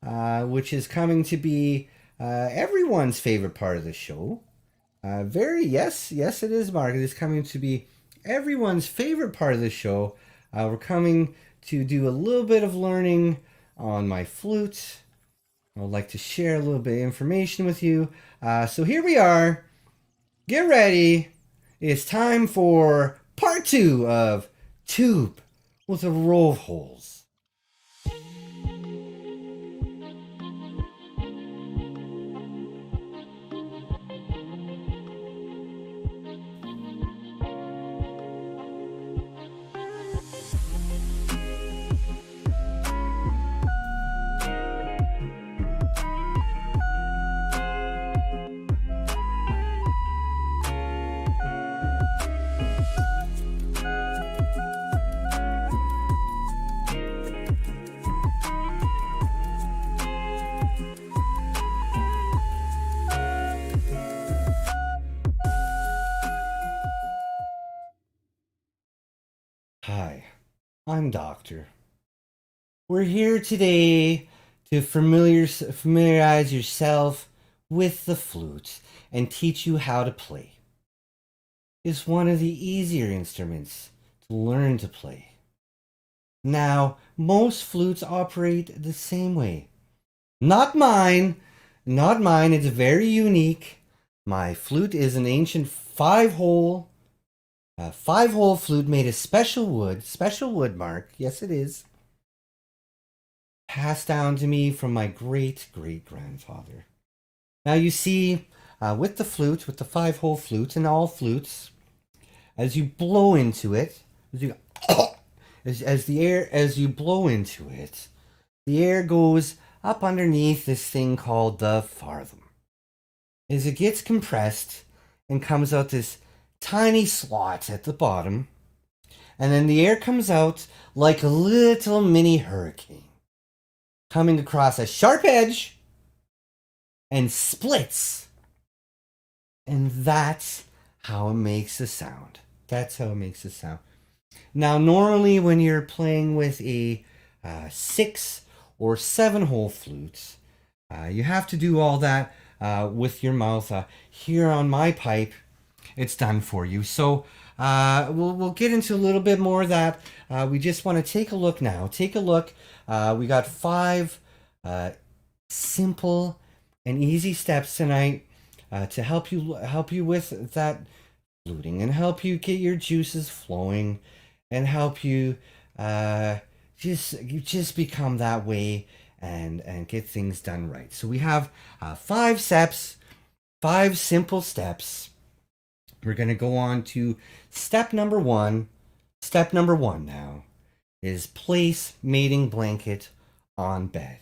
which is coming to be everyone's favorite part of the show. Yes, it is, Mark. It is coming to be everyone's favorite part of the show. We're coming to do a little bit of learning on my flute. I would like to share a little bit of information with you. So here we are. Get ready. It's time for part two of Tube with a Row of Holes. Hi, I'm Doctor. We're here today to familiarize yourself with the flute and teach you how to play. It's one of the easier instruments to learn to play. Now, most flutes operate the same way. Not mine, not mine, it's very unique. My flute is an ancient five-hole flute made of special wood, Mark. Yes, it is. Passed down to me from my great great grandfather. Now you see, with the flute, with the five-hole flute and all flutes, as you blow into it, as you as you blow into it, the air goes up underneath this thing called the fathom. As it gets compressed and comes out this tiny slot at the bottom, and then the air comes out like a little mini hurricane, coming across a sharp edge and splits. And that's how it makes a sound. That's how it makes a sound. Now, normally when you're playing with a 6 or 7 hole flute, you have to do all that with your mouth. Here on my pipe, it's done for you. So we'll get into a little bit more of that. We just want to take a look now. Take a look. We got 5 simple and easy steps tonight to help you with that fluting and help you get your juices flowing and help you just become that way and get things done right. So we have 5 steps, 5 simple steps. We're going to go on to step number 1. Step number 1 now is place mating blanket on bed.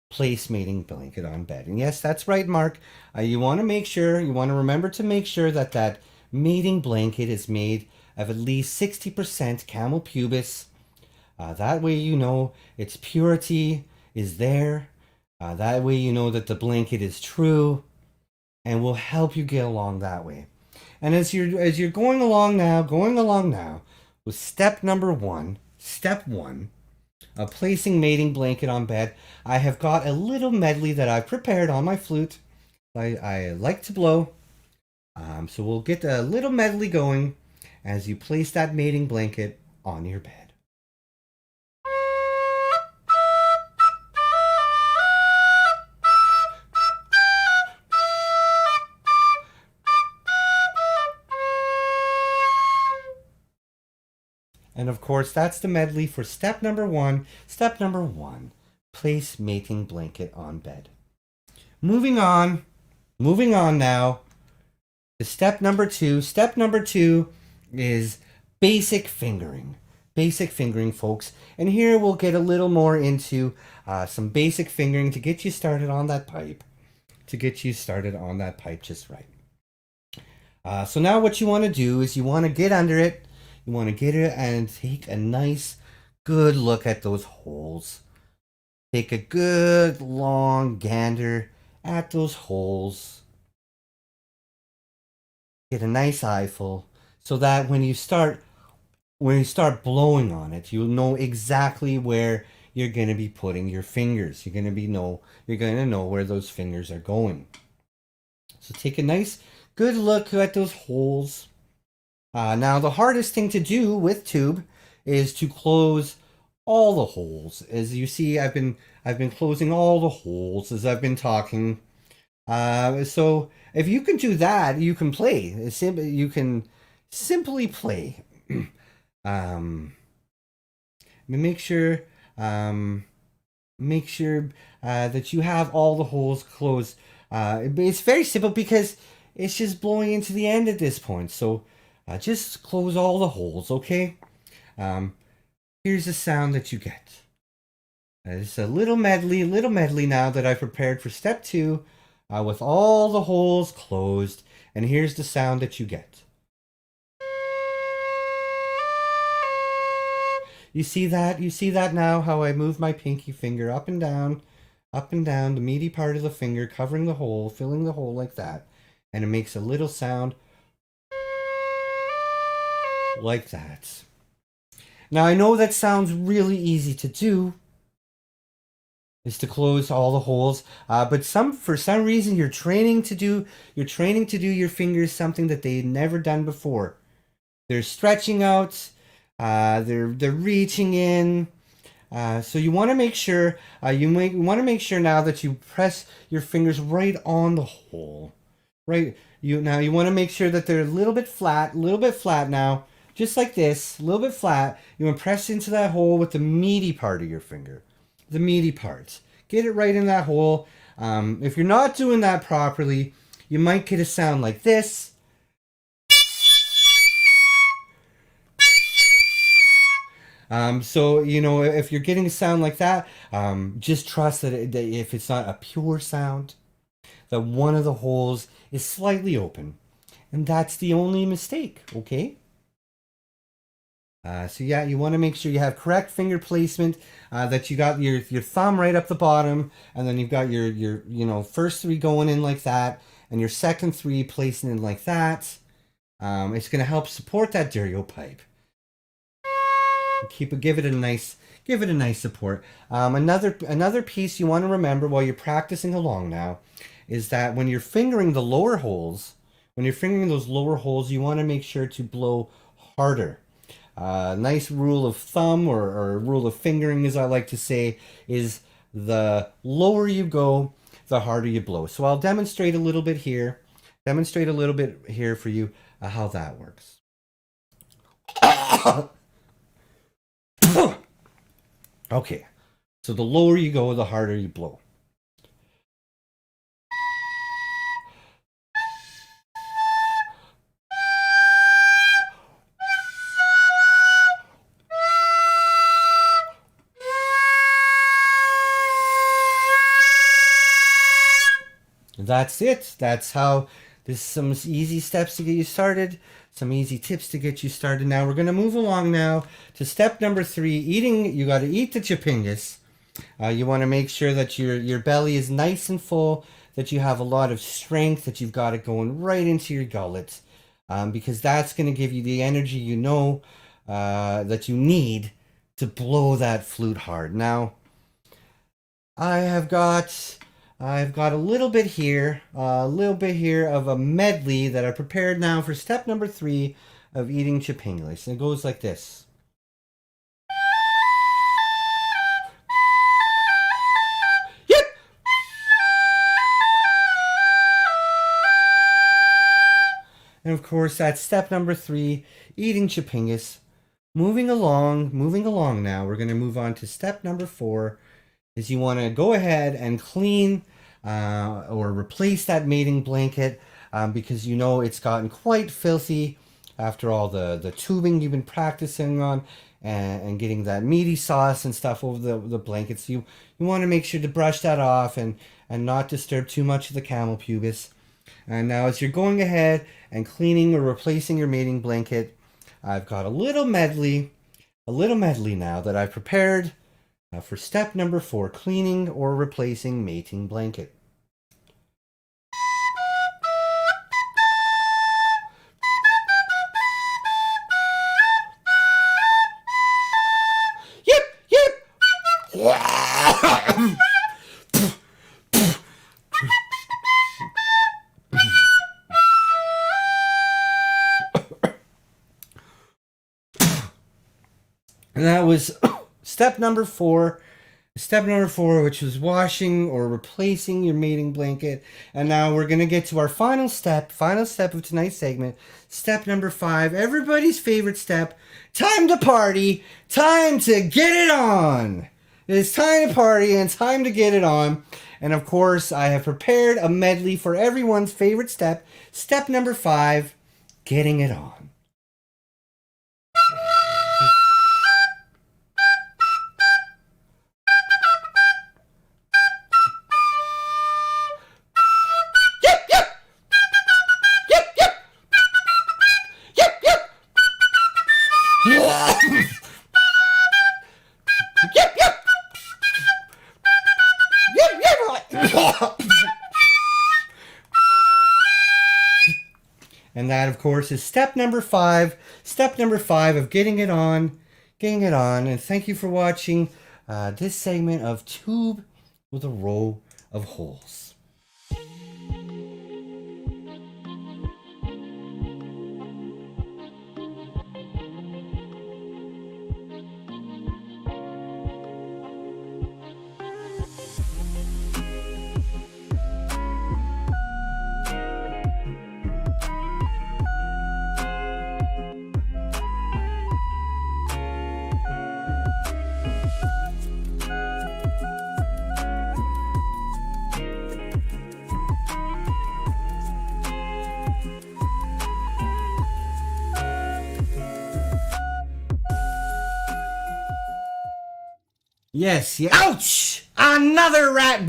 Place mating blanket on bed. And yes, that's right, Mark. You want to remember to make sure that that mating blanket is made of at least 60% camel pubis. That way you know its purity is there. That way you know that the blanket is true and will help you get along that way. And as you're going along now with step number 1, step 1 of placing mating blanket on bed, I have got a little medley that I've prepared on my flute. I like to blow. So we'll get a little medley going as you place that mating blanket on your bed. And of course, that's the medley for step number 1. Step number 1, place mating blanket on bed. Moving on now to step number 2. Step number 2 is basic fingering. Basic fingering, folks. And here we'll get a little more into some basic fingering to get you started on that pipe. Just right. So now what you want to do is you want to get under it. You want to get it and take a nice, good look at those holes. Take a good long gander at those holes. Get a nice eyeful so that when you start blowing on it, you'll know exactly where you're going to be putting your fingers. You're going to know where those fingers are going. So take a nice good look at those holes. Now the hardest thing to do with tube is to close all the holes. As you see, I've been closing all the holes as I've been talking. So if you can do that, you can play. You can simply play. um, make sure make sure that you have all the holes closed. It's very simple because it's just blowing into the end at this point. So just close all the holes, okay? Um, here's the sound that you get. It's a little medley now that I prepared for step 2 with all the holes closed. And here's the sound that you get. You see that? You see that now, how I move my pinky finger up and down, the meaty part of the finger, covering the hole, filling the hole like that. And it makes a little sound like that. Now I know that sounds really easy to do, is to close all the holes, but for some reason you're training to do your fingers something that they've never done before. They're stretching out, they're reaching in. So you want to make sure now that you press your fingers right on the hole, right. You want to make sure that they're a little bit flat now, just like this, a little bit flat. You want to press into that hole with the meaty part of your finger, the meaty parts. Get it right in that hole. If you're not doing that properly, you might get a sound like this. So, if you're getting a sound like that, just trust that if it's not a pure sound, that one of the holes is slightly open. And that's the only mistake, okay? So yeah, you want to make sure you have correct finger placement, that you got your thumb right up the bottom, and then you've got your first 3 going in like that, and your second 3 placing in like that. It's going to help support that Dario pipe. Give it a nice support. Another piece you want to remember while you're practicing along now is that when you're fingering the lower holes, you want to make sure to blow harder. Nice rule of thumb or rule of fingering, as I like to say, is the lower you go, the harder you blow. So I'll demonstrate a little bit here for you how that works. Okay, so the lower you go, the harder you blow. That's it. That's how. There's some easy steps to get you started, some easy tips to get you started. Now we're going to move along now to step number 3. Eating. You got to eat the chipingus. You want to make sure that your belly is nice and full, that you have a lot of strength, that you've got it going right into your gullet, because that's going to give you the energy that you need to blow that flute hard. Now, I've got a little bit here of a medley that I prepared now for step number 3 of eating chipingus. And it goes like this. Yep. And of course, that's step number 3, eating chipingus. Moving along now, we're going to move on to step number 4, is you want to go ahead and clean or replace that mating blanket, because it's gotten quite filthy after all the tubing you've been practicing on and getting that meaty sauce and stuff over the blankets. You want to make sure to brush that off and not disturb too much of the camel pubis. And now as you're going ahead and cleaning or replacing your mating blanket, I've got a little medley now that I've prepared for step number 4, cleaning or replacing mating blanket. Yep, yep. was step number 4. Step number 4, which was washing or replacing your mating blanket. And now we're going to get to our final step of tonight's segment. Step number 5, everybody's favorite step. Time to party. Time to get it on. It's time to party and time to get it on. And of course, I have prepared a medley for everyone's favorite step. Step number 5, getting it on. And that, of course, is step number 5. Step number 5 of getting it on. Getting it on. And thank you for watching this segment of Tube with a Row of Holes. Yes, yeah. Ouch! Another rat